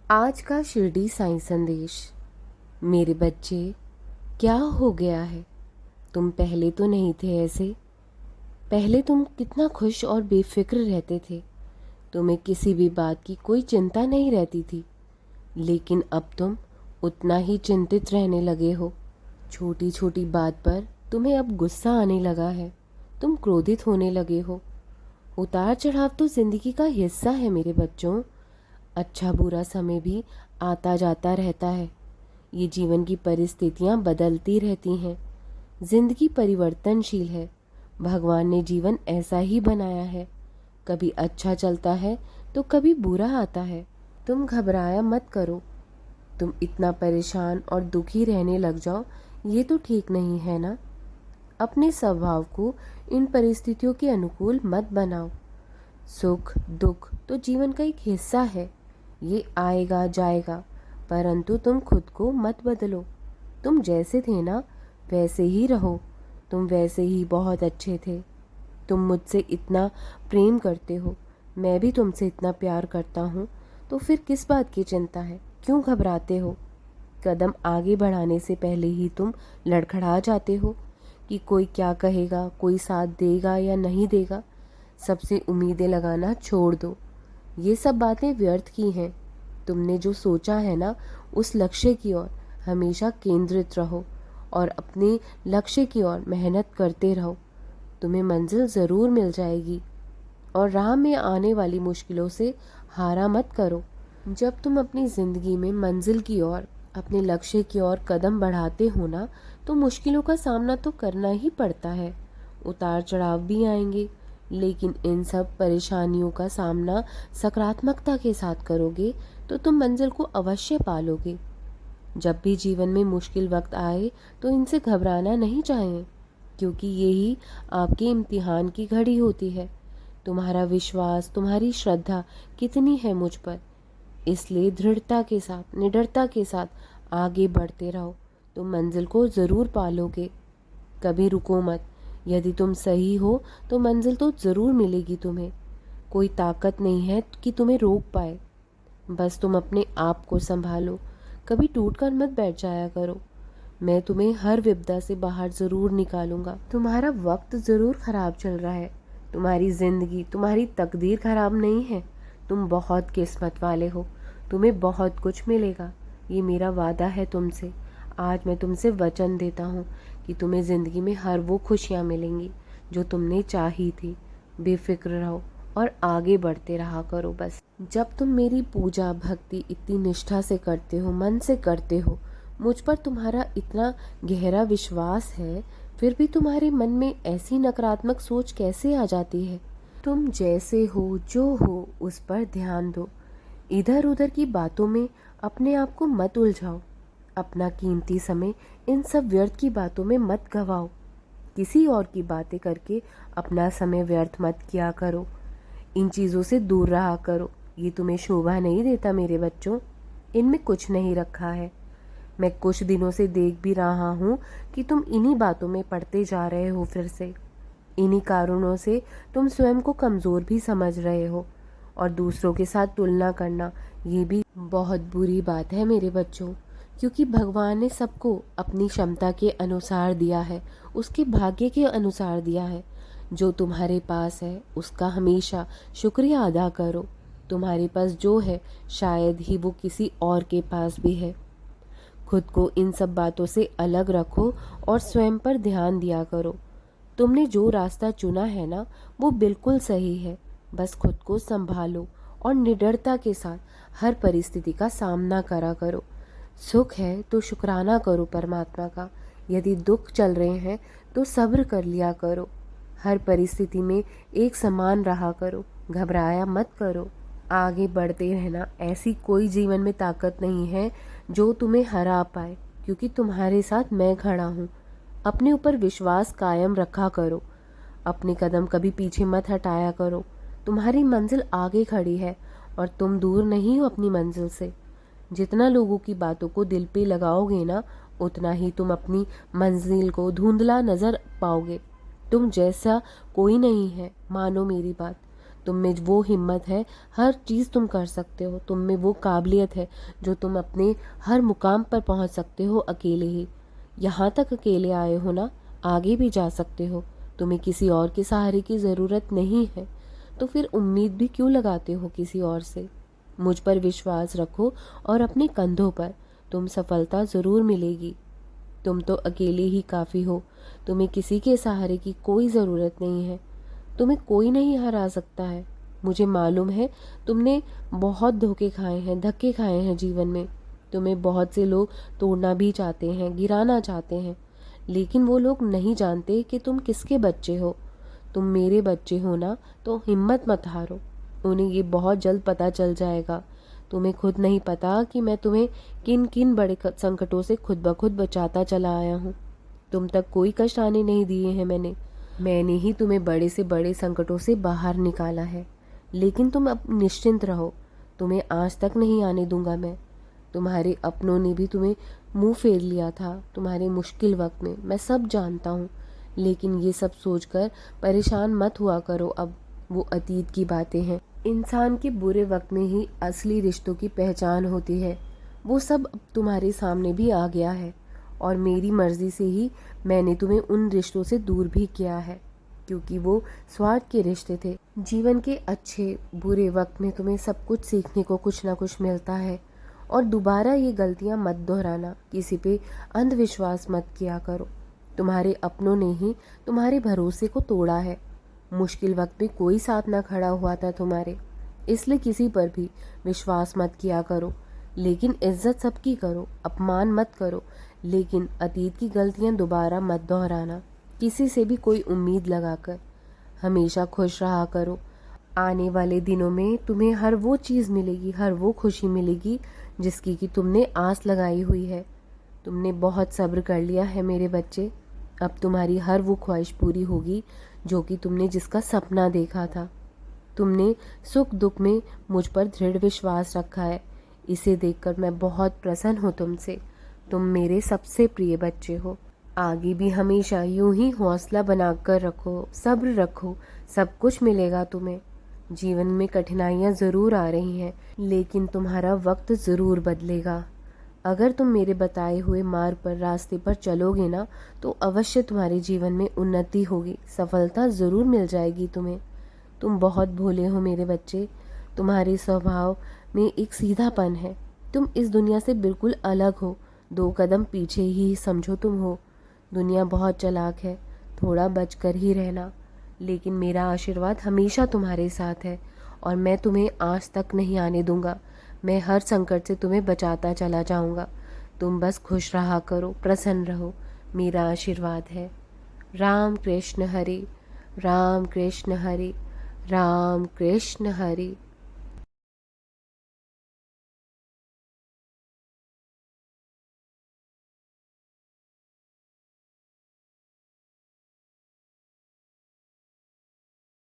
आज का शिरडी साईं संदेश। मेरे बच्चे, क्या हो गया है? तुम पहले तो नहीं थे ऐसे। पहले तुम कितना खुश और बेफिक्र रहते थे। तुम्हें किसी भी बात की कोई चिंता नहीं रहती थी। लेकिन अब तुम उतना ही चिंतित रहने लगे हो। छोटी छोटी बात पर तुम्हें अब गुस्सा आने लगा है। तुम क्रोधित होने लगे हो। उतार चढ़ाव तो जिंदगी का हिस्सा है मेरे बच्चों। अच्छा बुरा समय भी आता जाता रहता है। ये जीवन की परिस्थितियाँ बदलती रहती हैं। जिंदगी परिवर्तनशील है। भगवान ने जीवन ऐसा ही बनाया है। कभी अच्छा चलता है तो कभी बुरा आता है। तुम घबराया मत करो। तुम इतना परेशान और दुखी रहने लग जाओ, ये तो ठीक नहीं है ना। अपने स्वभाव को इन परिस्थितियों के अनुकूल मत बनाओ। सुख दुख तो जीवन का एक हिस्सा है। ये आएगा जाएगा, परंतु तुम खुद को मत बदलो। तुम जैसे थे ना वैसे ही रहो। तुम वैसे ही बहुत अच्छे थे। तुम मुझसे इतना प्रेम करते हो, मैं भी तुमसे इतना प्यार करता हूँ, तो फिर किस बात की चिंता है? क्यों घबराते हो? कदम आगे बढ़ाने से पहले ही तुम लड़खड़ा जाते हो कि कोई क्या कहेगा, कोई साथ देगा या नहीं देगा। सबसे उम्मीदें लगाना छोड़ दो। ये सब बातें व्यर्थ की हैं। तुमने जो सोचा है ना, उस लक्ष्य की ओर हमेशा केंद्रित रहो और अपने लक्ष्य की ओर मेहनत करते रहो। तुम्हें मंजिल ज़रूर मिल जाएगी। और राह में आने वाली मुश्किलों से हारा मत करो। जब तुम अपनी ज़िंदगी में मंजिल की ओर, अपने लक्ष्य की ओर कदम बढ़ाते हो ना, तो मुश्किलों का सामना तो करना ही पड़ता है। उतार चढ़ाव भी आएंगे, लेकिन इन सब परेशानियों का सामना सकारात्मकता के साथ करोगे तो तुम मंजिल को अवश्य पालोगे। जब भी जीवन में मुश्किल वक्त आए तो इनसे घबराना नहीं चाहिए, क्योंकि यही आपके इम्तिहान की घड़ी होती है। तुम्हारा विश्वास, तुम्हारी श्रद्धा कितनी है मुझ पर, इसलिए दृढ़ता के साथ, निडरता के साथ आगे बढ़ते रहो। तुम मंजिल को ज़रूर पालोगे। कभी रुको मत। यदि तुम सही हो तो मंजिल तो ज़रूर मिलेगी तुम्हें। कोई ताकत नहीं है कि तुम्हें रोक पाए। बस तुम अपने आप को संभालो। कभी टूट कर मत बैठ जाया करो। मैं तुम्हें हर विपदा से बाहर ज़रूर निकालूंगा। तुम्हारा वक्त ज़रूर ख़राब चल रहा है। तुम्हारी ज़िंदगी, तुम्हारी तकदीर ख़राब नहीं है। तुम बहुत किस्मत वाले हो। तुम्हें बहुत कुछ मिलेगा। ये मेरा वादा है तुमसे। आज मैं तुमसे वचन देता हूँ कि तुम्हें ज़िंदगी में हर वो खुशियाँ मिलेंगी जो तुमने चाही थी। बेफिक्र रहो और आगे बढ़ते रहा करो बस। जब तुम मेरी पूजा भक्ति इतनी निष्ठा से करते हो, मन से करते हो, मुझ पर तुम्हारा इतना गहरा विश्वास है, फिर भी तुम्हारे मन में ऐसी नकारात्मक सोच कैसे आ जाती है? तुम जैसे हो, जो हो, उस पर ध्यान दो। इधर उधर की बातों में अपने आप को मत उलझाओ। अपना कीमती समय इन सब व्यर्थ की बातों में मत गवाओ। किसी और की बातें करके अपना समय व्यर्थ मत किया करो। इन चीज़ों से दूर रहा करो। ये तुम्हें शोभा नहीं देता मेरे बच्चों। इनमें कुछ नहीं रखा है। मैं कुछ दिनों से देख भी रहा हूँ कि तुम इन्हीं बातों में पड़ते जा रहे हो फिर से। इन्हीं कारणों से तुम स्वयं को कमज़ोर भी समझ रहे हो, और दूसरों के साथ तुलना करना ये भी बहुत बुरी बात है मेरे बच्चों। क्योंकि भगवान ने सबको अपनी क्षमता के अनुसार दिया है, उसके भाग्य के अनुसार दिया है। जो तुम्हारे पास है उसका हमेशा शुक्रिया अदा करो। तुम्हारे पास जो है शायद ही वो किसी और के पास भी है। खुद को इन सब बातों से अलग रखो और स्वयं पर ध्यान दिया करो। तुमने जो रास्ता चुना है ना, वो बिल्कुल सही है। बस खुद को संभालो और निडरता के साथ हर परिस्थिति का सामना करा करो। सुख है तो शुक्राना करो परमात्मा का। यदि दुख चल रहे हैं तो सब्र कर लिया करो। हर परिस्थिति में एक समान रहा करो। घबराया मत करो। आगे बढ़ते रहना। ऐसी कोई जीवन में ताकत नहीं है जो तुम्हें हरा पाए, क्योंकि तुम्हारे साथ मैं खड़ा हूँ। अपने ऊपर विश्वास कायम रखा करो। अपने कदम कभी पीछे मत हटाया करो। तुम्हारी मंजिल आगे खड़ी है और तुम दूर नहीं हो अपनी मंजिल से। जितना लोगों की बातों को दिल पे लगाओगे ना, उतना ही तुम अपनी मंजिल को धुंधला नजर पाओगे। तुम जैसा कोई नहीं है, मानो मेरी बात। तुम में वो हिम्मत है, हर चीज़ तुम कर सकते हो। तुम में वो काबिलियत है जो तुम अपने हर मुकाम पर पहुंच सकते हो अकेले ही। यहाँ तक अकेले आए हो ना, आगे भी जा सकते हो। तुम्हें किसी और के सहारे की ज़रूरत नहीं है, तो फिर उम्मीद भी क्यों लगाते हो किसी और से। मुझ पर विश्वास रखो और अपने कंधों पर, तुम सफलता ज़रूर मिलेगी। तुम तो अकेले ही काफ़ी हो, तुम्हें किसी के सहारे की कोई ज़रूरत नहीं है। तुम्हें कोई नहीं हरा सकता है। मुझे मालूम है तुमने बहुत धोखे खाए हैं, धक्के खाए हैं जीवन में। तुम्हें बहुत से लोग तोड़ना भी चाहते हैं, गिराना चाहते हैं, लेकिन वो लोग नहीं जानते कि तुम किसके बच्चे हो। तुम मेरे बच्चे हो ना, तो हिम्मत मत हारो। उन्हें ये बहुत जल्द पता चल जाएगा। तुम्हें खुद नहीं पता कि मैं तुम्हें किन किन बड़े संकटों से खुद ब खुद बचाता चला आया हूँ। तुम तक कोई कष्ट आने नहीं दिए हैं मैंने ही तुम्हें बड़े से बड़े संकटों से बाहर निकाला है। लेकिन तुम अब निश्चिंत रहो, तुम्हें आज तक नहीं आने दूंगा मैं। तुम्हारे अपनों ने भी तुम्हें मुंह फेर लिया था तुम्हारे मुश्किल वक्त में, मैं सब जानता हूँ। लेकिन ये सब सोचकर परेशान मत हुआ करो अब, वो अतीत की बातें हैं। इंसान के बुरे वक्त में ही असली रिश्तों की पहचान होती है। वो सब अब तुम्हारे सामने भी आ गया है, और मेरी मर्जी से ही मैंने तुम्हें उन रिश्तों से दूर भी किया है, क्योंकि वो स्वार्थ के रिश्ते थे। जीवन के अच्छे बुरे वक्त में तुम्हें सब कुछ सीखने को कुछ ना कुछ मिलता है, और दोबारा ये गलतियां मत दोहराना। किसी पे अंधविश्वास मत किया करो। तुम्हारे अपनों ने ही तुम्हारे भरोसे को तोड़ा है। मुश्किल वक्त में कोई साथ ना खड़ा हुआ था तुम्हारे, इसलिए किसी पर भी विश्वास मत किया करो। लेकिन इज्जत सबकी करो, अपमान मत करो, लेकिन अतीत की गलतियां दोबारा मत दोहराना किसी से भी कोई उम्मीद लगाकर। हमेशा खुश रहा करो। आने वाले दिनों में तुम्हें हर वो चीज़ मिलेगी, हर वो खुशी मिलेगी जिसकी कि तुमने आस लगाई हुई है। तुमने बहुत सब्र कर लिया है मेरे बच्चे। अब तुम्हारी हर वो ख्वाहिश पूरी होगी जो कि तुमने जिसका सपना देखा था। तुमने सुख दुख में मुझ पर दृढ़ विश्वास रखा है, इसे देखकर मैं बहुत प्रसन्न हूँ तुमसे। तुम मेरे सबसे प्रिय बच्चे हो। आगे भी हमेशा यूं ही हौसला बनाकर रखो, सब्र रखो, सब कुछ मिलेगा तुम्हें। जीवन में कठिनाइयाँ ज़रूर आ रही हैं, लेकिन तुम्हारा वक्त ज़रूर बदलेगा। अगर तुम मेरे बताए हुए मार्ग पर, रास्ते पर चलोगे ना, तो अवश्य तुम्हारे जीवन में उन्नति होगी, सफलता ज़रूर मिल जाएगी तुम्हें। तुम बहुत भोले हो मेरे बच्चे। तुम्हारे स्वभाव में एक सीधापन है। तुम इस दुनिया से बिल्कुल अलग हो, 2 कदम पीछे ही समझो तुम हो। दुनिया बहुत चालाक है, थोड़ा बचकर ही रहना। लेकिन मेरा आशीर्वाद हमेशा तुम्हारे साथ है, और मैं तुम्हें आज तक नहीं आने दूंगा। मैं हर संकट से तुम्हें बचाता चला जाऊंगा। तुम बस खुश रहा करो, प्रसन्न रहो, मेरा आशीर्वाद है। राम कृष्ण हरे, राम कृष्ण हरे, राम कृष्ण हरे।